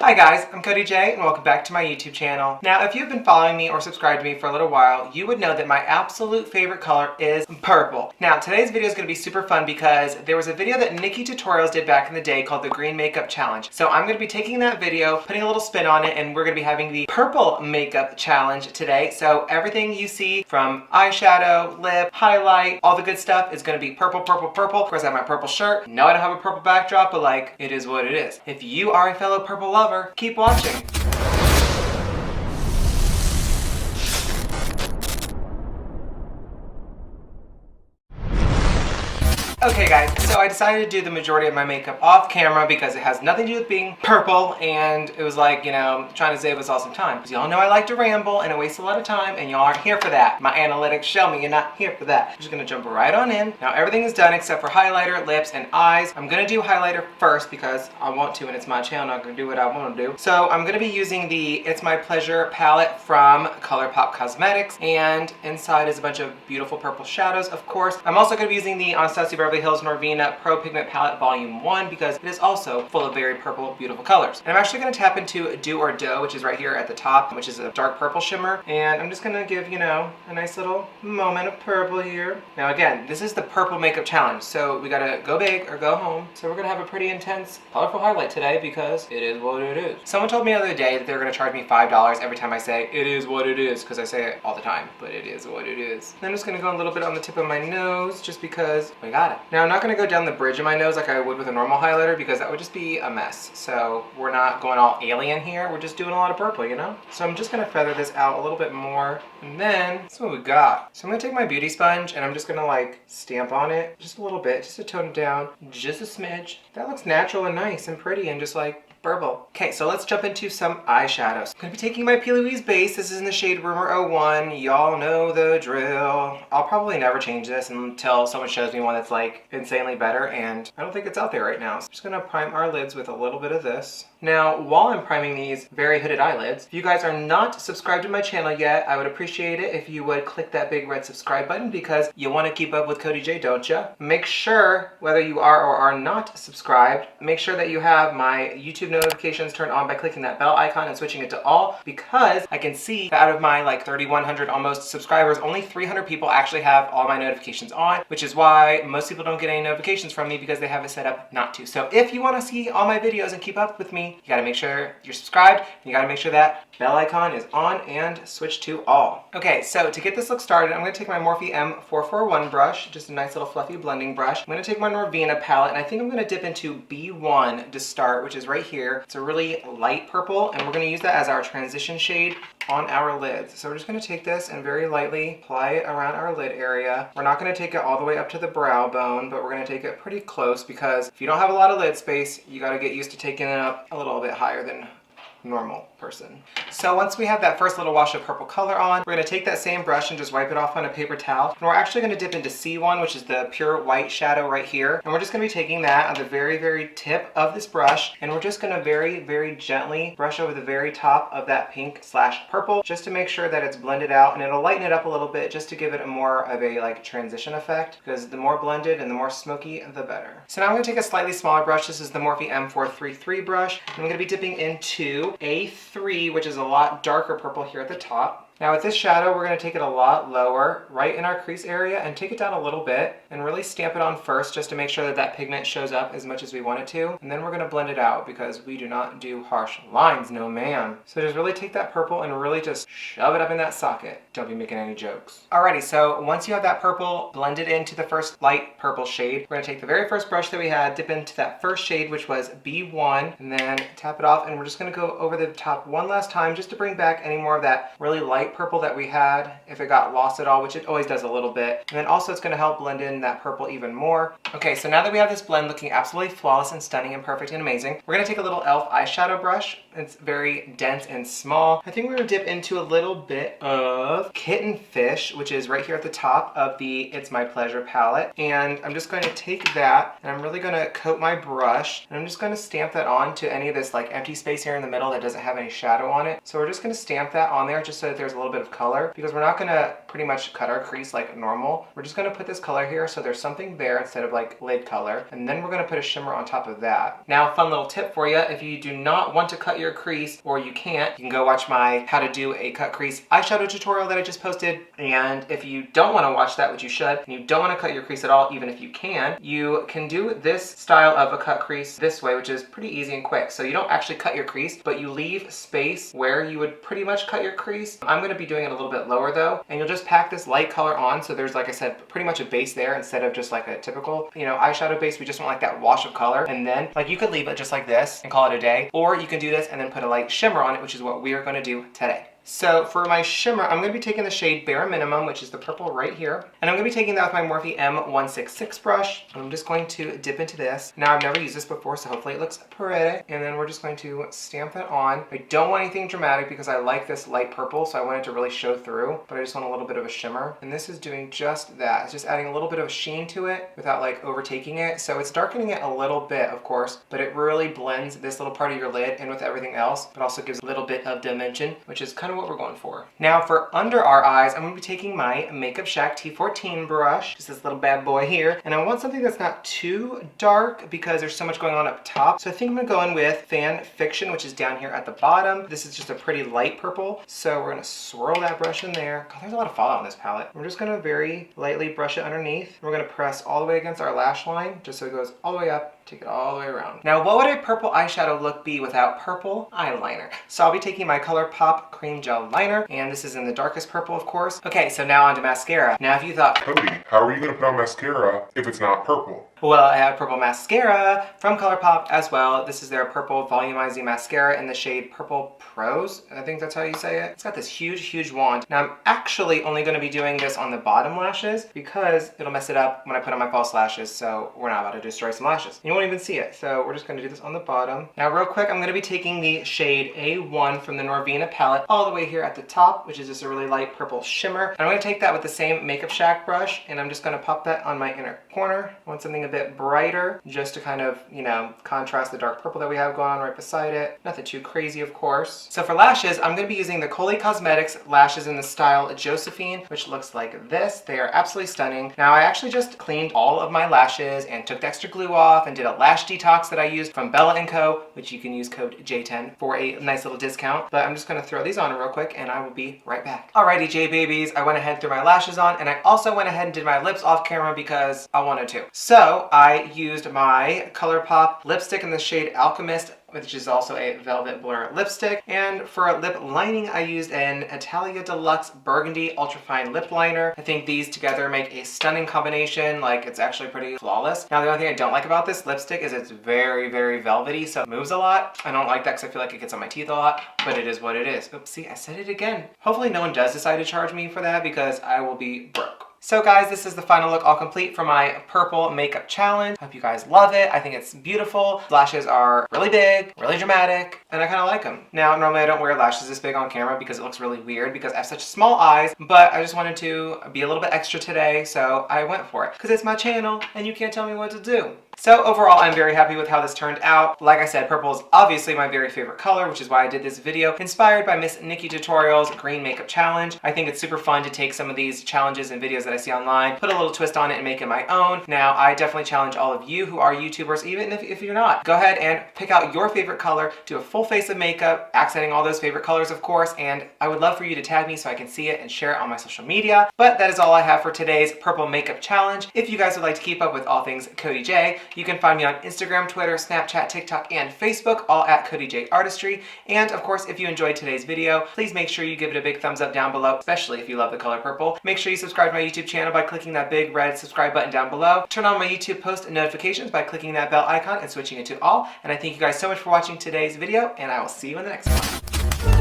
Hi guys, I'm Cody Jay and welcome back to my YouTube channel. Now if you've been following me or subscribed to me for a little while, you would know that my absolute favorite color is purple. Now today's video is going to be super fun because there was a video that Nikkie Tutorials did back in the day called the Green Makeup Challenge. So I'm going to be taking that video, putting a little spin on it, and we're going to be having the Purple Makeup Challenge today. So everything you see from eyeshadow, lip, highlight, all the good stuff is going to be purple, purple, purple. Of course I have my purple shirt. No, I don't have a purple backdrop, but like, it is what it is. If you are a fellow purple lover, keep watching. Okay guys, so I decided to do the majority of my makeup off camera because it has nothing to do with being purple, and it was like, you know, trying to save us all some time. Because y'all know I like to ramble and it wastes a lot of time, and y'all aren't here for that. My analytics show me you're not here for that. I'm just gonna jump right on in. Now everything is done except for highlighter, lips, and eyes. I'm gonna do highlighter first because I want to and it's my channel. I'm gonna do what I want to do. So I'm gonna be using the It's My Pleasure palette from ColourPop Cosmetics, and inside is a bunch of beautiful purple shadows, of course. I'm also gonna be using the Anastasia Beverly Hills Norvina Pro Pigment Palette Volume 1 because it is also full of very purple, beautiful colors. And I'm actually going to tap into Do or Dough, which is right here at the top, which is a dark purple shimmer. And I'm just going to give, you know, a nice little moment of purple here. Now again, this is the Purple Makeup Challenge, so we got to go big or go home. So we're going to have a pretty intense, colorful highlight today because it is what it is. Someone told me the other day that they're going to charge me $5 every time I say it is what it is, because I say it all the time, but it is what it is. And I'm just going to go a little bit on the tip of my nose just because we got it. Now I'm not going to go down the bridge of my nose like I would with a normal highlighter because that would just be a mess. So we're not going all alien here. We're just doing a lot of purple, you know? So I'm just going to feather this out a little bit more. And then that's what we got. So I'm going to take my beauty sponge and I'm just going to like stamp on it just a little bit, just to tone it down just a smidge. That looks natural and nice and pretty and just like purple. Okay, so let's jump into some eyeshadows. I'm going to be taking my P. Louise base. This is in the shade Rumor 01. Y'all know the drill. I'll probably never change this until someone shows me one that's like insanely better, and I don't think it's out there right now. So I'm just going to prime our lids with a little bit of this. Now, while I'm priming these very hooded eyelids, if you guys are not subscribed to my channel yet, I would appreciate it if you would click that big red subscribe button because you want to keep up with Cody J, don't you? Make sure, whether you are or are not subscribed, make sure that you have my YouTube notifications turned on by clicking that bell icon and switching it to all, because I can see that out of my like 3,100 almost subscribers, only 300 people actually have all my notifications on, which is why most people don't get any notifications from me because they have it set up not to. So if you want to see all my videos and keep up with me, you gotta make sure you're subscribed, and you gotta make sure that bell icon is on and switch to all. Okay, so to get this look started, I'm gonna take my Morphe M441 brush, just a nice little fluffy blending brush. I'm gonna take my Norvina palette, and I think I'm gonna dip into B1 to start, which is right here. It's a really light purple, and we're gonna use that as our transition shade on our lids. So we're just gonna take this and very lightly apply it around our lid area. We're not gonna take it all the way up to the brow bone, but we're gonna take it pretty close because if you don't have a lot of lid space, you gotta get used to taking it up a little bit higher than normal person. So once we have that first little wash of purple color on, we're going to take that same brush and just wipe it off on a paper towel. And we're actually going to dip into C1, which is the pure white shadow right here. And we're just going to be taking that on the very, very tip of this brush. And we're just going to very, very gently brush over the very top of that pink / purple just to make sure that it's blended out. And it'll lighten it up a little bit just to give it a more of a like transition effect, because the more blended and the more smoky, the better. So now I'm going to take a slightly smaller brush. This is the Morphe M433 brush. And I'm going to be dipping into A3, which is a lot darker purple here at the top. Now with this shadow, we're going to take it a lot lower, right in our crease area, and take it down a little bit, and really stamp it on first just to make sure that that pigment shows up as much as we want it to. And then we're going to blend it out because we do not do harsh lines, no ma'am. So just really take that purple and really just shove it up in that socket. Don't be making any jokes. Alrighty, so once you have that purple blended into the first light purple shade, we're going to take the very first brush that we had, dip into that first shade, which was B1, and then tap it off, and we're just going to go over the top one last time just to bring back any more of that really light purple that we had if it got lost at all, which it always does a little bit. And then also it's going to help blend in that purple even more. Okay, so now that we have this blend looking absolutely flawless and stunning and perfect and amazing, we're going to take a little e.l.f. eyeshadow brush. It's very dense and small. I think we're going to dip into a little bit of Kitten Fish, which is right here at the top of the It's My Pleasure palette. And I'm just going to take that and I'm really going to coat my brush, and I'm just going to stamp that on to any of this like empty space here in the middle that doesn't have any shadow on it. So we're just going to stamp that on there just so that there's a little bit of color, because we're not going to pretty much cut our crease like normal. We're just going to put this color here so there's something there instead of like lid color, and then we're going to put a shimmer on top of that. Now, fun little tip for you: if you do not want to cut your your crease or you can't, you can go watch my how to do a cut crease eyeshadow tutorial that I just posted. And if you don't want to watch that, which you should, and you don't want to cut your crease at all, even if you can do this style of a cut crease this way, which is pretty easy and quick. So you don't actually cut your crease, but you leave space where you would pretty much cut your crease. I'm going to be doing it a little bit lower though, and you'll just pack this light color on. So there's, like I said, pretty much a base there instead of just like a typical, you know, eyeshadow base. We just want like that wash of color. And then like you could leave it just like this and call it a day, or you can do this and then put a light shimmer on it, which is what we are going to do today. So for my shimmer, I'm going to be taking the shade Bare Minimum, which is the purple right here. And I'm going to be taking that with my Morphe M166 brush. And I'm just going to dip into this. Now, I've never used this before, so hopefully it looks pretty. And then we're just going to stamp that on. I don't want anything dramatic because I like this light purple, so I want it to really show through. But I just want a little bit of a shimmer. And this is doing just that. It's just adding a little bit of sheen to it without like overtaking it. So it's darkening it a little bit, of course, but it really blends this little part of your lid in with everything else, but also gives a little bit of dimension, which is kind of what we're going for. Now for under our eyes, I'm going to be taking my Makeup Shack T14 brush, just this little bad boy here, and I want something that's not too dark because there's so much going on up top. So I think I'm going to go in with Fan Fiction, which is down here at the bottom. This is just a pretty light purple, so we're going to swirl that brush in there. God, there's a lot of fallout on this palette. We're just going to very lightly brush it underneath. We're going to press all the way against our lash line, just so it goes all the way up. Take it all the way around. Now, what would a purple eyeshadow look be without purple eyeliner? So I'll be taking my ColourPop Cream Gel Liner, and this is in the darkest purple, of course. Okay, so now onto mascara. Now, if you thought, Cody, how are you going to put on mascara if it's not purple? well, I have purple mascara from ColourPop as well. This is their purple volumizing mascara in the shade Purple Prose. I think that's how you say it. It's got this huge, huge wand. Now, I'm actually only going to be doing this on the bottom lashes because it'll mess it up when I put on my false lashes, so we're not about to destroy some lashes. You won't even see it, so we're just going to do this on the bottom. Now, real quick, I'm going to be taking the shade A1 from the Norvina palette all the way here at the top, which is just a really light purple shimmer. And I'm going to take that with the same Makeup Shack brush, and I'm just going to pop that on my inner corner. I want something a bit brighter, just to kind of, you know, contrast the dark purple that we have going on right beside it. Nothing too crazy, of course. So for lashes, I'm going to be using the Coley Cosmetics lashes in the style Josephine, which looks like this. They are absolutely stunning. Now, I actually just cleaned all of my lashes and took the extra glue off and did a lash detox that I used from Bella & Co., which you can use code J10 for a nice little discount. But I'm just going to throw these on real quick and I will be right back. Alrighty, JAYBABYs, I went ahead and threw my lashes on, and I also went ahead and did my lips off camera because I wanted to. So I used my ColourPop lipstick in the shade Alchemist, which is also a Velvet Blur lipstick. And for lip lining, I used an Italia Deluxe Burgundy Ultrafine Lip Liner. I think these together make a stunning combination. Like, it's actually pretty flawless. Now, the only thing I don't like about this lipstick is it's very, very velvety, so it moves a lot. I don't like that because I feel like it gets on my teeth a lot, but it is what it is. Oops, see, I said it again. Hopefully no one does decide to charge me for that because I will be broke. So guys, this is the final look all complete for my purple makeup challenge. Hope you guys love it. I think it's beautiful. Lashes are really big, really dramatic, and I kind of like them. Now, normally I don't wear lashes this big on camera because it looks really weird because I have such small eyes, but I just wanted to be a little bit extra today, so I went for it. Because it's my channel, and you can't tell me what to do. So overall, I'm very happy with how this turned out. Like I said, purple is obviously my very favorite color, which is why I did this video, inspired by Miss Nikkie Tutorials' Green Makeup Challenge. I think it's super fun to take some of these challenges and videos that I see online, put a little twist on it and make it my own. Now, I definitely challenge all of you who are YouTubers, even if you're not. Go ahead and pick out your favorite color, do a full face of makeup, accenting all those favorite colors, of course, and I would love for you to tag me so I can see it and share it on my social media. But that is all I have for today's purple makeup challenge. If you guys would like to keep up with all things Cody J, you can find me on Instagram, Twitter, Snapchat, TikTok, and Facebook, all at Cody J Artistry. And of course, if you enjoyed today's video, please make sure you give it a big thumbs up down below, especially if you love the color purple. Make sure you subscribe to my YouTube channel by clicking that big red subscribe button down below. Turn on my YouTube post notifications by clicking that bell icon and switching it to all. And I thank you guys so much for watching today's video, and I will see you in the next one.